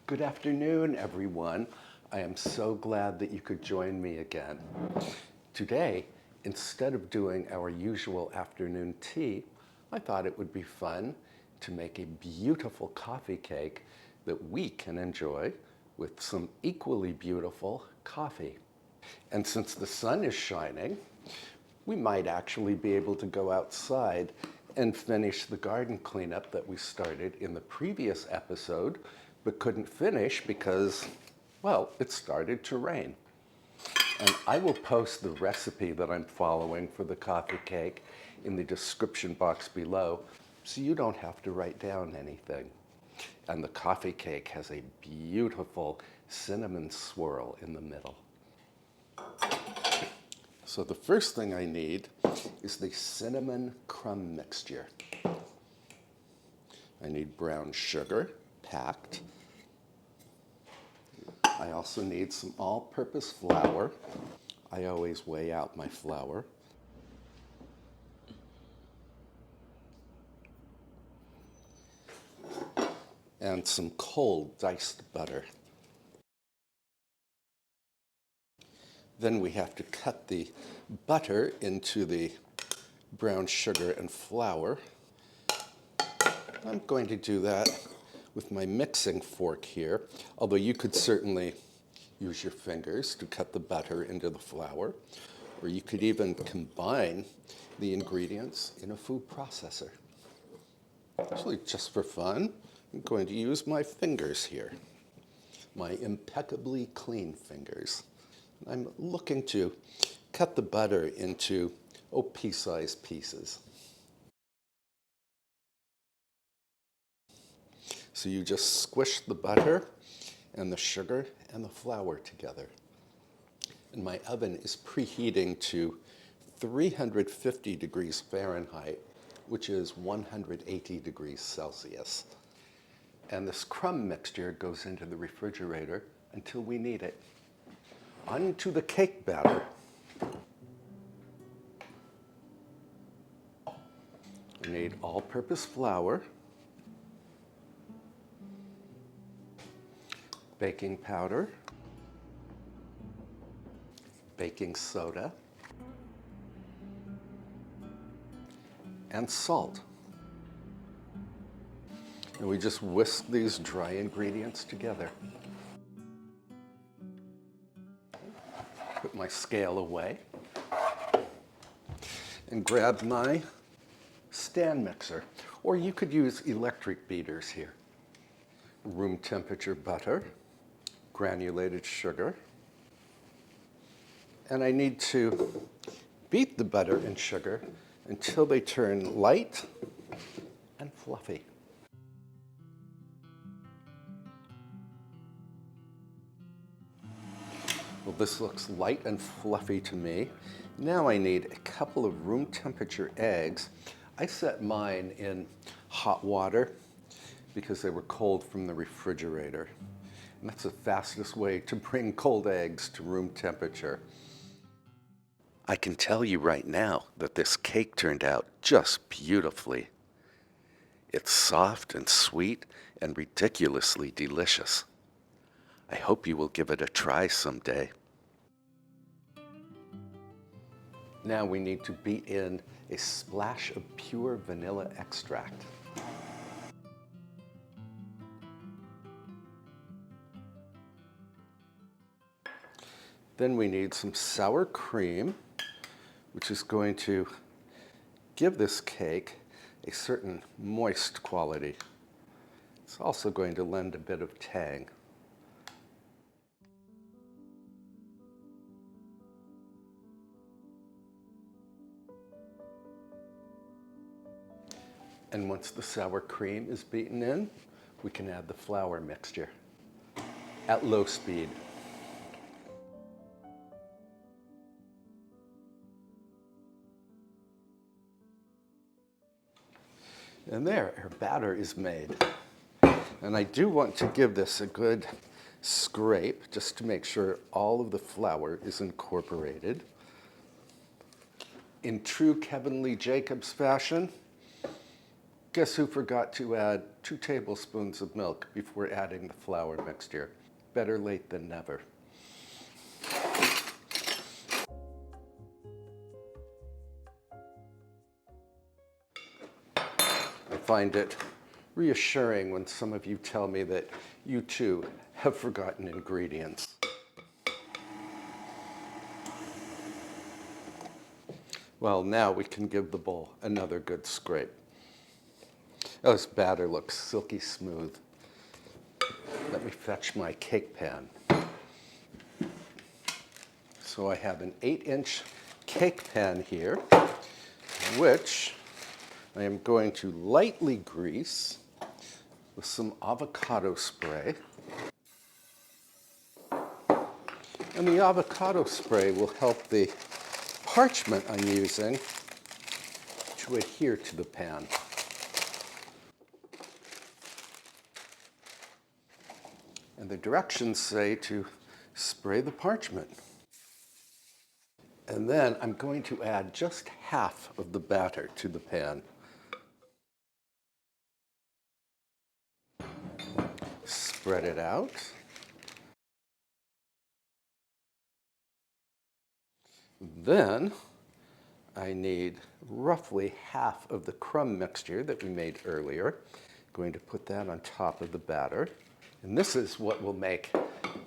Good afternoon, everyone. I am so glad that you could join me again. Today, instead of doing our usual afternoon tea, I thought it would be fun to make a beautiful coffee cake that we can enjoy with some equally beautiful coffee. And since the sun is shining, we might actually be able to go outside and finish the garden cleanup that we started in the previous episode, but couldn't finish because, well, it started to rain. And I will post the recipe that I'm following for the coffee cake in the description box below, so you don't have to write down anything. And the coffee cake has a beautiful cinnamon swirl in the middle. So the first thing I need is the cinnamon crumb mixture. I need brown sugar, packed. I also need some all-purpose flour. I always weigh out my flour. And some cold diced butter. Then we have to cut the butter into the brown sugar and flour. I'm going to do that with my mixing fork here, although you could certainly use your fingers to cut the butter into the flour, or you could even combine the ingredients in a food processor. Actually, just for fun, I'm going to use my fingers here, my impeccably clean fingers. I'm looking to cut the butter into pea-sized pieces. So you just squish the butter and the sugar and the flour together. And my oven is preheating to 350 degrees Fahrenheit, which is 180 degrees Celsius. And this crumb mixture goes into the refrigerator until we need it. On to the cake batter. I need all-purpose flour, baking powder, baking soda, and salt. And we just whisk these dry ingredients together. Put my scale away and grab my stand mixer, or you could use electric beaters here. Room temperature butter, granulated sugar, and I need to beat the butter and sugar until they turn light and fluffy. Well, this looks light and fluffy to me. Now I need a couple of room temperature eggs. I set mine in hot water because they were cold from the refrigerator. And that's the fastest way to bring cold eggs to room temperature. I can tell you right now that this cake turned out just beautifully. It's soft and sweet and ridiculously delicious. I hope you will give it a try someday. Now we need to beat in a splash of pure vanilla extract. Then we need some sour cream, which is going to give this cake a certain moist quality. It's also going to lend a bit of tang. And once the sour cream is beaten in, we can add the flour mixture at low speed. And there, our batter is made. And I do want to give this a good scrape just to make sure all of the flour is incorporated. In true Kevin Lee Jacobs fashion, Guess who forgot to add 2 tablespoons of milk before adding the flour mixture? Better late than never. I find it reassuring when some of you tell me that you too have forgotten ingredients. Well, now we can give the bowl another good scrape. Oh, this batter looks silky smooth. Let me fetch my cake pan. So I have an 8-inch cake pan here, which I am going to lightly grease with some avocado spray. And the avocado spray will help the parchment I'm using to adhere to the pan. And the directions say to spray the parchment. And then I'm going to add just half of the batter to the pan. Spread it out. Then I need roughly half of the crumb mixture that we made earlier. I'm going to put that on top of the batter. And this is what will make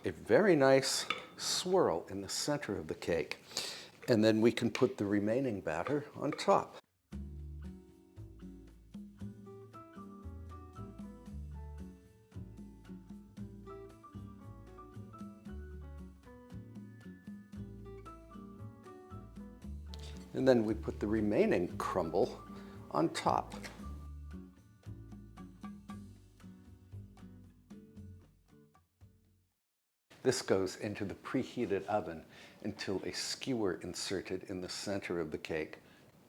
a very nice swirl in the center of the cake. And then we can put the remaining batter on top. And then we put the remaining crumble on top. This goes into the preheated oven until a skewer inserted in the center of the cake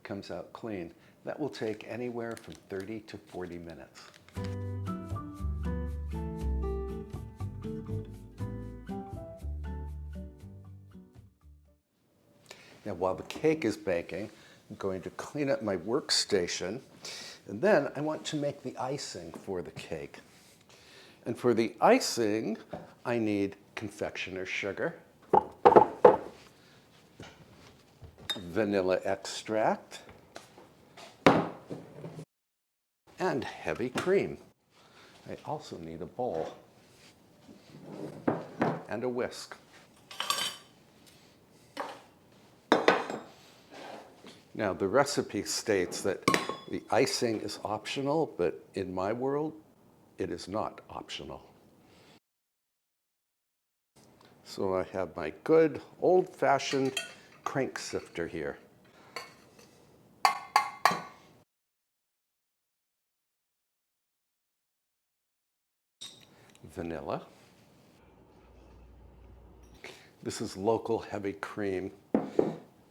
comes out clean. That will take anywhere from 30 to 40 minutes. Now, while the cake is baking, I'm going to clean up my workstation, and then I want to make the icing for the cake. And for the icing, I need confectioner's sugar, vanilla extract, and heavy cream. I also need a bowl and a whisk. Now, the recipe states that the icing is optional, but in my world, it is not optional. So I have my good old-fashioned crank sifter here. Vanilla. This is local heavy cream,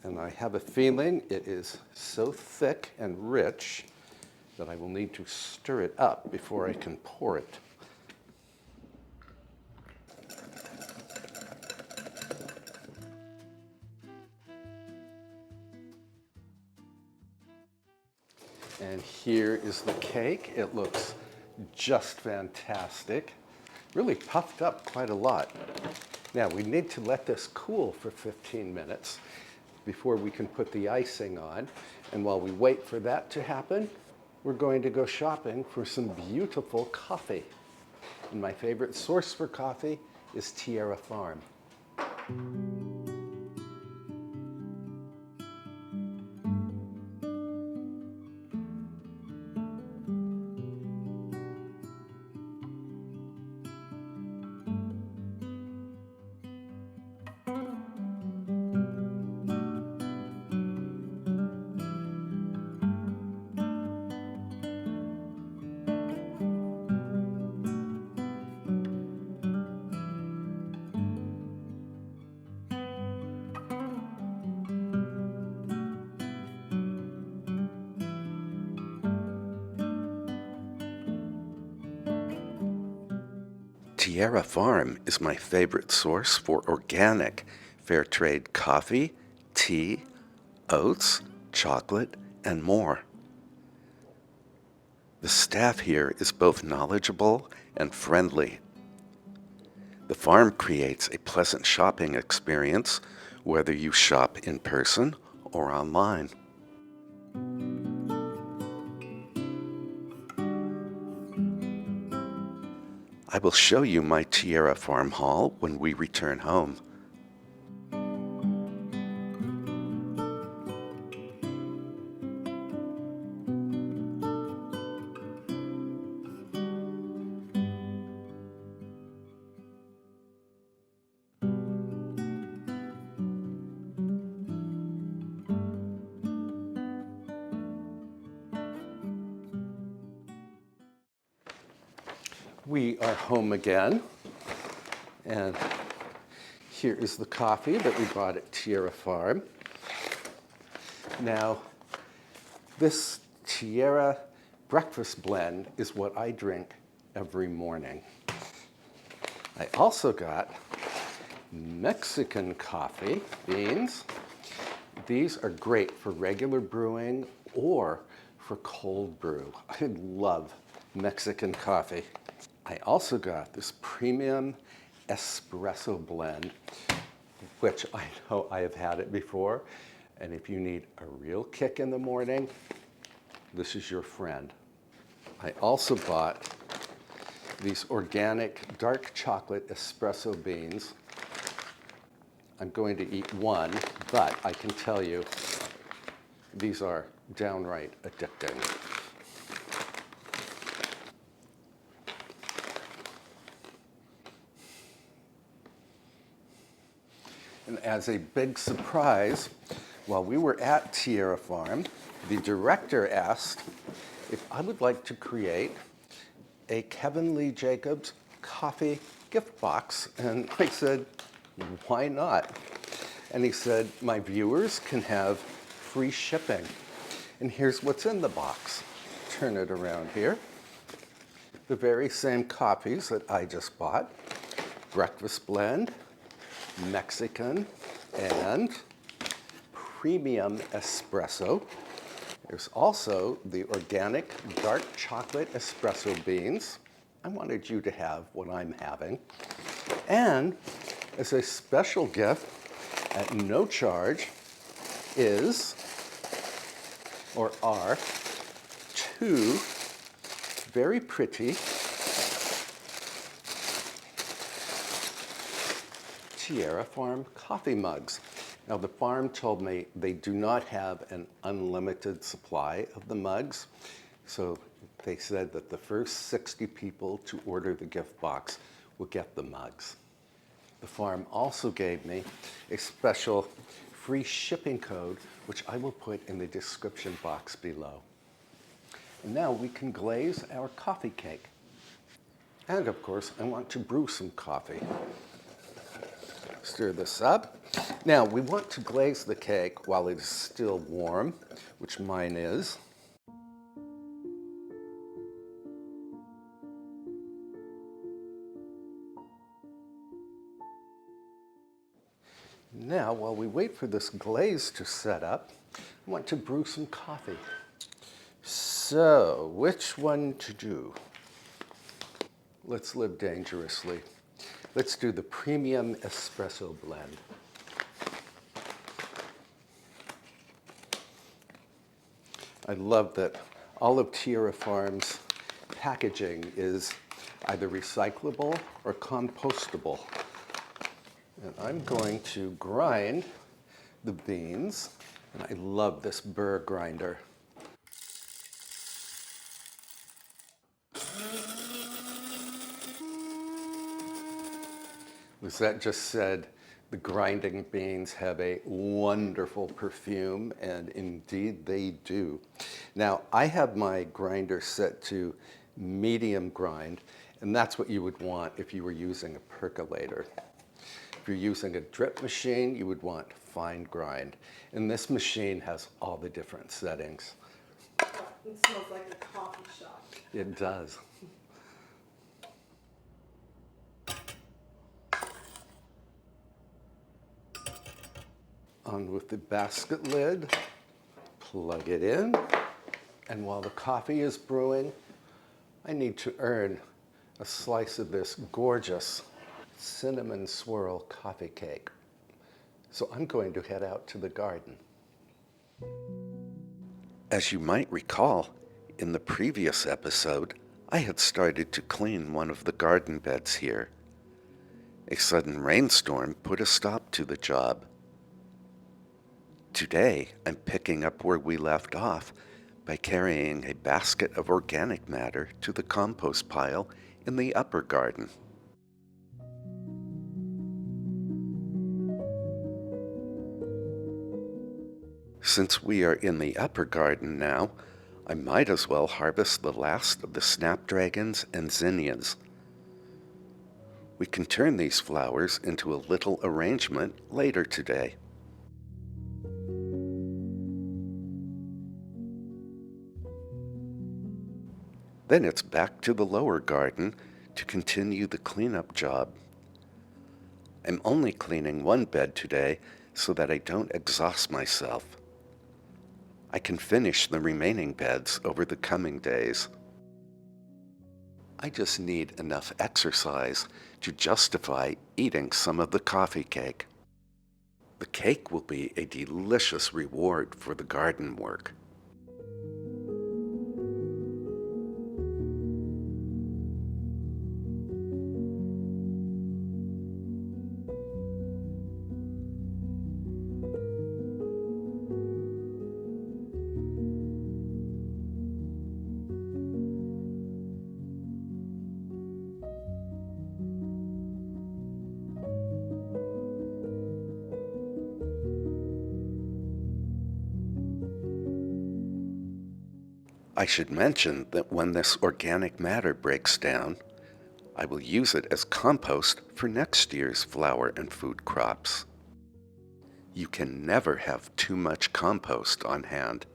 and I have a feeling it is so thick and rich that I will need to stir it up before I can pour it. And here is the cake. It looks just fantastic. Really puffed up quite a lot. Now we need to let this cool for 15 minutes before we can put the icing on. And while we wait for that to happen, we're going to go shopping for some beautiful coffee. And my favorite source for coffee is Tierra Farm. Tierra Farm is my favorite source for organic, fair trade coffee, tea, oats, chocolate, and more. The staff here is both knowledgeable and friendly. The farm creates a pleasant shopping experience, whether you shop in person or online. I will show you my Tierra Farm haul when we return home. We are home again, and here is the coffee that we bought at Tierra Farm. Now, this Tierra breakfast blend is what I drink every morning. I also got Mexican coffee beans. These are great for regular brewing or for cold brew. I love Mexican coffee. I also got this premium espresso blend, which I know I have had it before. And if you need a real kick in the morning, this is your friend. I also bought these organic dark chocolate espresso beans. I'm going to eat one, but I can tell you these are downright addicting. And as a big surprise, while we were at Tierra Farm, the director asked if I would like to create a Kevin Lee Jacobs coffee gift box. And I said, why not? And he said, my viewers can have free shipping. And here's what's in the box. Turn it around here. The very same coffees that I just bought. Breakfast blend, Mexican, and premium espresso. There's also the organic dark chocolate espresso beans. I wanted you to have what I'm having. And as a special gift at no charge are two very pretty Tierra Farm coffee mugs. Now, the farm told me they do not have an unlimited supply of the mugs, so they said that the first 60 people to order the gift box will get the mugs. The farm also gave me a special free shipping code, which I will put in the description box below. And now we can glaze our coffee cake. And of course, I want to brew some coffee. Stir this up. Now, we want to glaze the cake while it is still warm, which mine is. Now, while we wait for this glaze to set up, I want to brew some coffee. So, which one to do? Let's live dangerously. Let's do the premium espresso blend. I love that all of Tierra Farm's packaging is either recyclable or compostable. And I'm going to grind the beans, and I love this burr grinder. Lizette just said the grinding beans have a wonderful perfume, and indeed they do. Now, I have my grinder set to medium grind, and that's what you would want if you were using a percolator. If you're using a drip machine, you would want fine grind. And this machine has all the different settings. It smells like a coffee shop. It does. On with the basket lid, plug it in, and while the coffee is brewing, I need to earn a slice of this gorgeous cinnamon swirl coffee cake. So I'm going to head out to the garden. As you might recall, in the previous episode, I had started to clean one of the garden beds here. A sudden rainstorm put a stop to the job. Today, I'm picking up where we left off by carrying a basket of organic matter to the compost pile in the upper garden. Since we are in the upper garden now, I might as well harvest the last of the snapdragons and zinnias. We can turn these flowers into a little arrangement later today. Then it's back to the lower garden to continue the cleanup job. I'm only cleaning one bed today so that I don't exhaust myself. I can finish the remaining beds over the coming days. I just need enough exercise to justify eating some of the coffee cake. The cake will be a delicious reward for the garden work. I should mention that when this organic matter breaks down, I will use it as compost for next year's flower and food crops. You can never have too much compost on hand.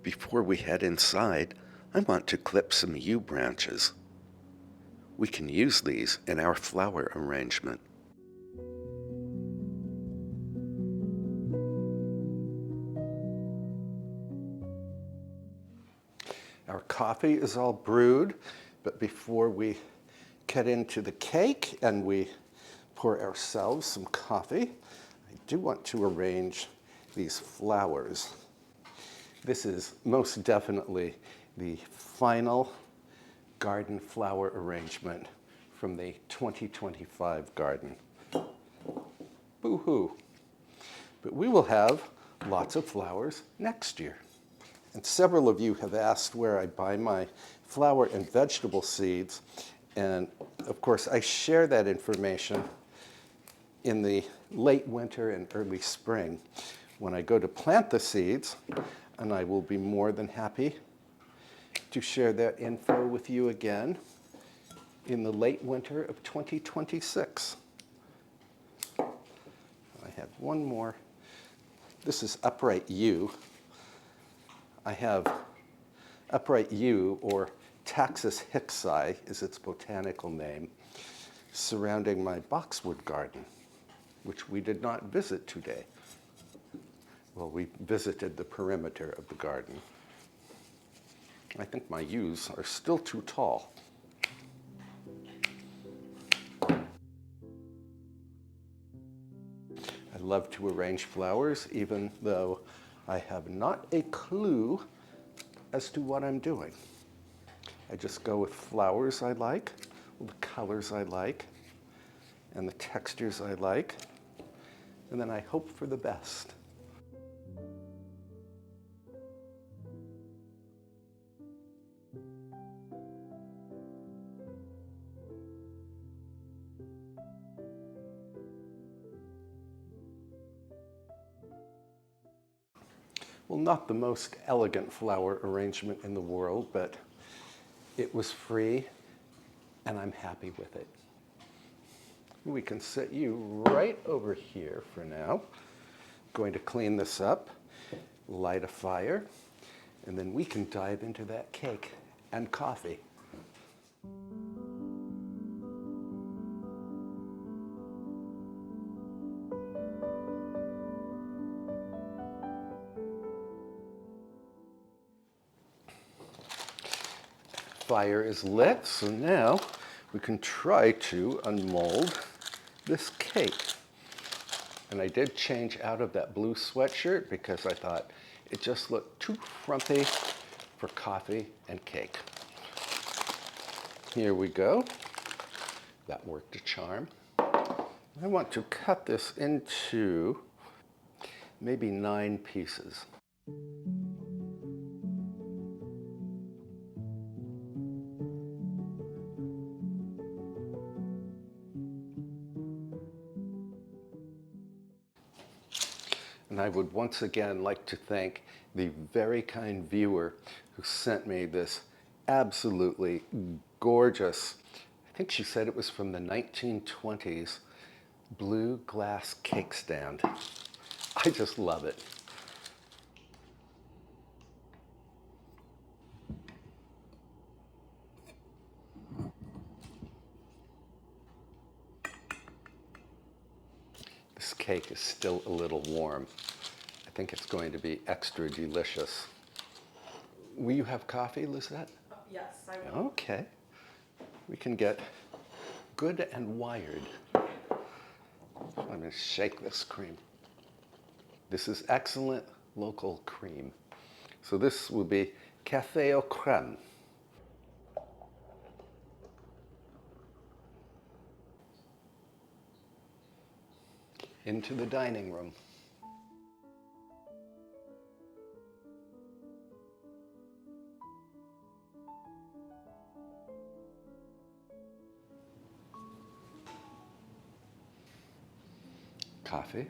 Before we head inside, I want to clip some yew branches. We can use these in our flower arrangement. Our coffee is all brewed, but before we get into the cake and we pour ourselves some coffee, I do want to arrange these flowers. This is most definitely the final garden flower arrangement from the 2025 garden. Boo-hoo. But we will have lots of flowers next year. And several of you have asked where I buy my flower and vegetable seeds. And of course, I share that information in the late winter and early spring when I go to plant the seeds, and I will be more than happy to share that info with you again in the late winter of 2026. I have one more. This is upright yew. I have upright yew, or Taxus hicksii is its botanical name, surrounding my boxwood garden, which we did not visit today. Well, we visited the perimeter of the garden. I think my yews are still too tall. I love to arrange flowers, even though I have not a clue as to what I'm doing. I just go with flowers I like, the colors I like, and the textures I like, and then I hope for the best. Well, not the most elegant flower arrangement in the world, but it was free, and I'm happy with it. We can set you right over here for now. Going to clean this up, light a fire, and then we can dive into that cake and coffee. fire is lit, so now we can try to unmold this cake. And I did change out of that blue sweatshirt because I thought it just looked too frumpy for coffee and cake. Here we go. That worked a charm. I want to cut this into maybe 9 pieces. And I would once again like to thank the very kind viewer who sent me this absolutely gorgeous, I think she said it was from the 1920s, blue glass cake stand. I just love it. This cake is still a little warm. I think it's going to be extra delicious. Will you have coffee, Lizette? Yes, I will. Okay. We can get good and wired. I'm going to shake this cream. This is excellent local cream. So this will be café au crème. Into the dining room. Coffee.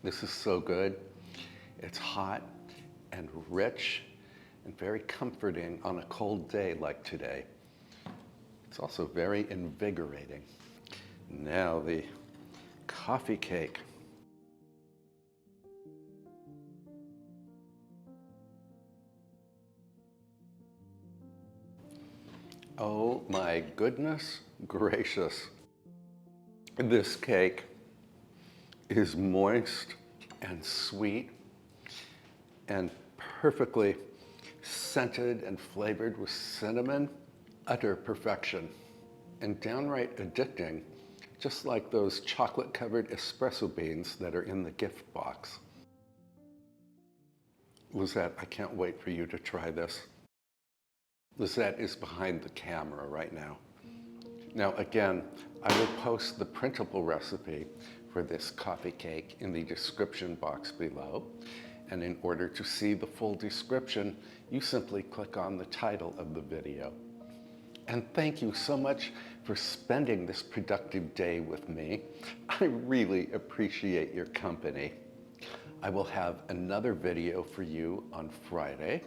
This is so good. It's hot and rich and very comforting on a cold day like today. It's also very invigorating. Now the coffee cake. Oh my goodness gracious. This cake is moist and sweet and perfectly scented and flavored with cinnamon. Utter perfection and downright addicting, just like those chocolate-covered espresso beans that are in the gift box. Lizette, I can't wait for you to try this. Lizette is behind the camera right now. Now again, I will post the printable recipe for this coffee cake in the description box below. And in order to see the full description, you simply click on the title of the video. And thank you so much for spending this productive day with me. I really appreciate your company. I will have another video for you on Friday.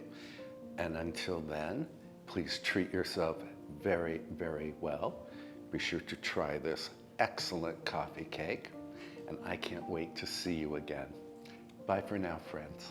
And until then, please treat yourself very, very well. Be sure to try this excellent coffee cake. And I can't wait to see you again. Bye for now, friends.